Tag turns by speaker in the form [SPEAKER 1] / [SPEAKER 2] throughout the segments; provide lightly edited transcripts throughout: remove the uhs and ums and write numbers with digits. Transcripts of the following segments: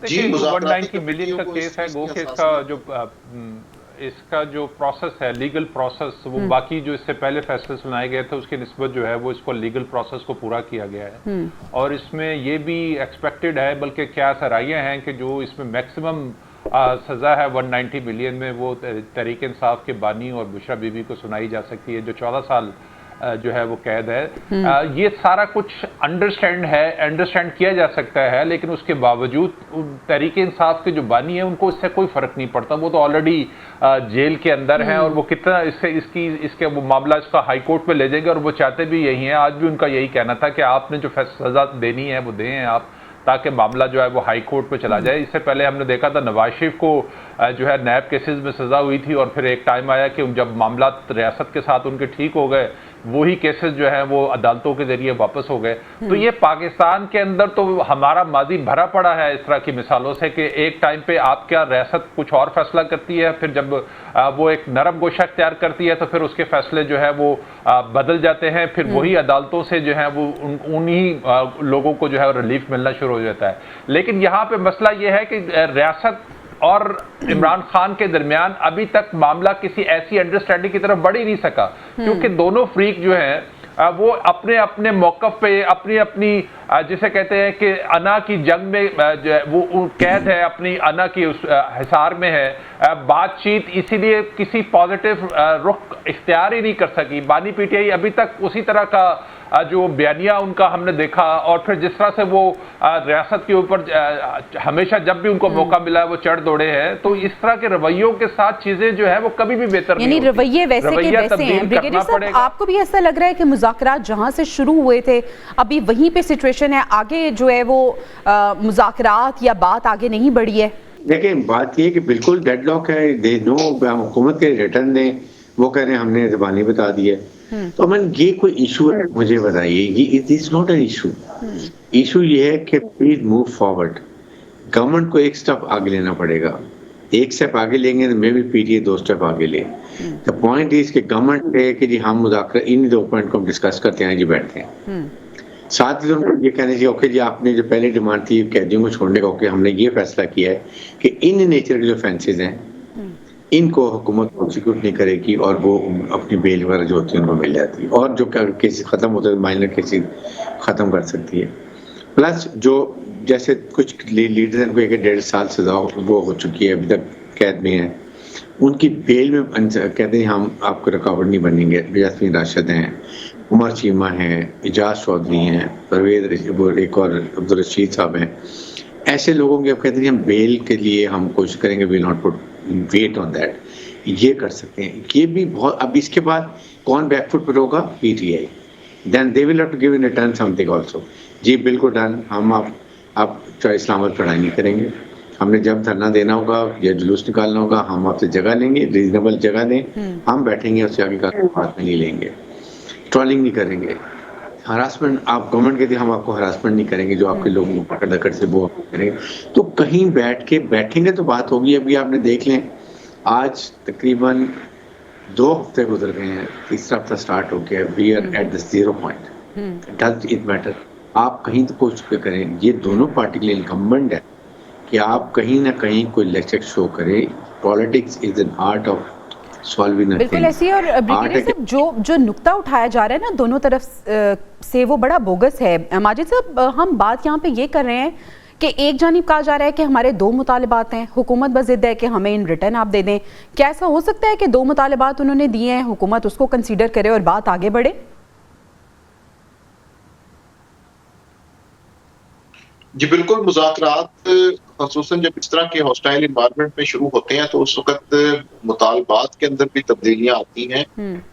[SPEAKER 1] देखिए जो 190 मिलियन का केस है गो के इसका जो प्रोसेस है लीगल प्रोसेस वो बाकी जो इससे पहले फैसले सुनाए गए थे उसकी निस्बत जो है वो इसको लीगल प्रोसेस को पूरा किया गया है और इसमें ये भी एक्सपेक्टेड है बल्कि क्या सराहियां हैं कि जो इसमें मैक्सिमम सजा है 190 मिलियन में वो तहरीक इंसाफ के बानी और बुशरा बीबी को सुनाई जा सकती है जो 14 साल जो है वो कैद है। ये सारा कुछ अंडरस्टैंड किया जा सकता है लेकिन उसके बावजूद तहरीक इंसाफ के जो बानी है उनको इससे कोई फर्क नहीं पड़ता, वो तो ऑलरेडी जेल के अंदर हैं और वो कितना इसके वो मामला इसका हाई कोर्ट में ले जाएंगे और वो चाहते भी यही हैं। आज भी उनका यही कहना था कि आपने जो सजा देनी है वो दें आप ताकि मामला जो है वो हाई कोर्ट पे चला जाए। इससे पहले हमने देखा था नवाज शरीफ को जो है नैब केसेस में सजा हुई थी और फिर एक टाइम आया कि जब मामला रियासत के साथ उनके ठीक हो गए वही केसेस जो है वो अदालतों के जरिए वापस हो गए। तो ये पाकिस्तान के अंदर तो हमारा माजी भरा पड़ा है इस तरह की मिसालों से कि एक टाइम पे आप क्या रियासत कुछ और फैसला करती है, फिर जब वो एक नरम गोशा इख्तियार करती है तो फिर उसके फैसले जो है वो बदल जाते हैं, फिर वही अदालतों से जो है वो उन्हीं लोगों को जो है रिलीफ मिलना शुरू हो जाता है। लेकिन यहाँ पे मसला ये है कि रियासत और इमरान खान के दरमियान अभी तक मामला किसी ऐसी अंडरस्टैंडिंग की तरफ बढ़ ही नहीं सका क्योंकि दोनों फ्रीक जो हैं वो अपने अपने मौकफ पे अपनी अपनी जिसे कहते हैं कि अना की जंग में वो कैद है, अपनी अना की उस हिसार में है। बातचीत इसीलिए किसी पॉजिटिव रुख इख्तियार ही नहीं कर सकी। बानी पीटीआई अभी तक उसी तरह का जो बयानिया उनका हमने देखा और फिर जिस तरह से वो रियासत के ऊपर हमेशा जब भी उनको मौका मिला है वो चढ़ दौड़े हैं, तो इस तरह के रवैयों के साथ चीजें जो है वो कभी भी बेहतर नहीं होती।
[SPEAKER 2] रवैये वैसे के वैसे हैं। ब्रिगेडियर साहब, आपको भी ऐसा लग रहा है कि मुज़ाकरात जहां से शुरू हुए थे अभी वहीं पे सिचुएशन है, आगे जो है वो मुज़ाकरात या बात आगे नहीं बढ़ी है?
[SPEAKER 3] देखिए बात ये कि बिल्कुल डेडलॉक है, दे नो हुकूमत के रिटर्न दें, वो कह रहे हैं हमने ज़बानी बता दी है। तो मैं ये कोई इशू है मुझे बताइए, ये it is not an issue. Issue ये है कि प्लीज मूव फॉरवर्ड, गवर्नमेंट को एक स्टेप आगे लेना पड़ेगा। एक स्टेप आगे लेंगे तो मे भी पीटीए 2 स्टेप आगे ले। द पॉइंट इज कि गवर्नमेंट है कि जी हम मुज़ाकरा इन 2 पॉइंट को हम डिस्कस करते हैं, जी बैठते हैं। साथ ही उनको ये कहना चाहिए ओके जी आपने जो पहले डिमांड थी कैदियों को छोड़ने का, ओके हमने ये फैसला किया है कि इन नेचर के जो ऑफेंसेस हैं इनको हुकूमत प्रोसिक्यूट नहीं करेगी और वो अपनी बेल वगैरह जो होती है उनको मिल जाती है और जो केसेस ख़त्म होते हैं माइनर केसेस ख़त्म कर सकती है। प्लस जो जैसे कुछ लीडर्स हैं, 1.5 साल सजा वो हो चुकी है, अभी तक कैद में है, उनकी बेल में कहते हैं हम आपको रुकावट नहीं बनेंगे। यास्मीन राशिद हैं, उमर चीमा हैं, इजाज चौधरी हैं, परवेज एक और अब्दुल रशीद साहब हैं। ऐसे लोगों के अब कहते हैं हम बेल के लिए हम कोशिश करेंगे, will not put weight on that, ये कर सकते हैं। ये भी बहुत, अब इसके बाद कौन बैकफुट पर होगा? PTI, then they will have to give in return something also. जी बिल्कुल डन, हम आप चाहे इस्लामाबाद पढ़ाई नहीं करेंगे, हमने जब धरना देना होगा या जुलूस निकालना होगा हम आपसे जगह लेंगे, रीजनेबल जगह दें, हम बैठेंगे, उससे आगे का बात नहीं लेंगे, ट्रॉलिंग नहीं करेंगे, हरासमेंट आप गवर्नमेंट के लिए हम आपको हरासमेंट नहीं करेंगे, जो आपके लोग पकड़ दकड़ से वो करेंगे। तो कहीं बैठेंगे तो बात होगी। अभी आपने देख लें आज तकरीबन 2 हफ्ते गुजर गए हैं, तीसरा हफ्ता स्टार्ट हो गया, we are at the 0 point. Does it matter? आप कहीं तो कोशिश पे करें, ये दोनों पार्टी के लिए इनकम्बेंट है कि आप कहीं ना कहीं कोई लेक्चर शो करें। Politics is an art of
[SPEAKER 2] बिल्कुल ऐसी। और ब्रिगेडियर साहब जो नुक्ता उठाया जा रहा है ना दोनों तरफ से वो बड़ा बोगस है। माजिद साहब, हम बात यहाँ पे ये कर रहे हैं कि एक जानिब कहा जा रहा है कि हमारे 2 मुतालिबात हैं, हुकूमत बस जिद है कि हमें इन रिटर्न आप दे दें। क्या ऐसा हो सकता है कि 2 मुतालिबात उन्होंने दिए हैं, हुकूमत उसको कंसीडर करे और बात आगे बढ़े?
[SPEAKER 4] जी बिल्कुल, मुज़ाकरात ख़ुसूसन जब इस तरह के हॉस्टाइल इन्वायरमेंट में शुरू होते हैं तो उस वक्त मुतालबात के अंदर भी तब्दीलियां आती हैं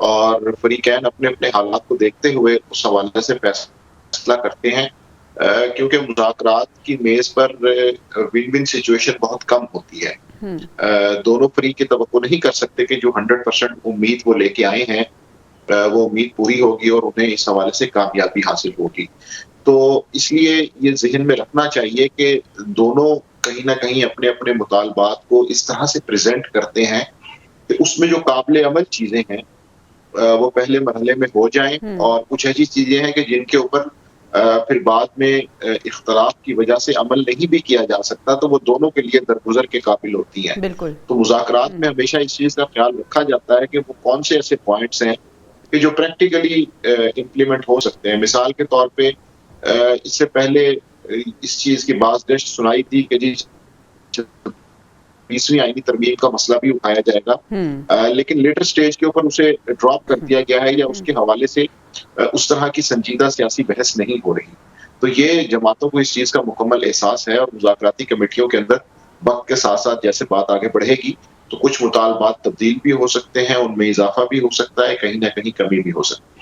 [SPEAKER 4] और फरीकैन अपने अपने हालात को देखते हुए उस हवाले से फैसला करते हैं, क्योंकि मुज़ाकरात की मेज पर विन विन सिचुएशन बहुत कम होती है। दोनों फरीक की तवक्को नहीं कर सकते कि जो 100% उम्मीद वो लेके आए हैं वो उम्मीद पूरी होगी और उन्हें इस हवाले से कामयाबी हासिल होगी। तो इसलिए ये जहन में रखना चाहिए कि दोनों कहीं ना कहीं अपने अपने मुतालबात को इस तरह से प्रेजेंट करते हैं कि उसमें जो काबिल अमल चीजें हैं वो पहले मरहले में हो जाएं और कुछ ऐसी चीजें हैं कि जिनके ऊपर پھر بعد میں اختلاف کی وجہ سے عمل نہیں بھی کیا جا سکتا تو وہ دونوں کے لیے درگزر کے قابل ہوتی ہیں.
[SPEAKER 2] بالکل.
[SPEAKER 4] تو مذاکرات میں ہمیشہ اس چیز کا خیال رکھا جاتا ہے کہ وہ کون سے ایسے پوائنٹس ہیں کہ جو پریکٹیکلی امپلیمنٹ ہو سکتے ہیں. مثال کے طور پہ اس سے پہلے اس چیز کی باز گشت سنائی تھی کہ جی 20ویں آئینی ترمیم کا مسئلہ بھی اٹھایا جائے گا، لیکن لیٹر سٹیج کے اوپر اسے ڈراپ کر دیا گیا ہے یا اس کے حوالے سے اس طرح کی سنجیدہ سیاسی بحث نہیں ہو رہی. تو یہ جماعتوں کو اس چیز کا مکمل احساس ہے اور مذاکراتی کمیٹیوں کے اندر وقت کے ساتھ ساتھ جیسے بات آگے بڑھے گی تو کچھ مطالبات تبدیل بھی ہو سکتے ہیں، ان میں اضافہ بھی ہو سکتا ہے، کہیں نہ کہیں کمی بھی ہو سکتی ہے.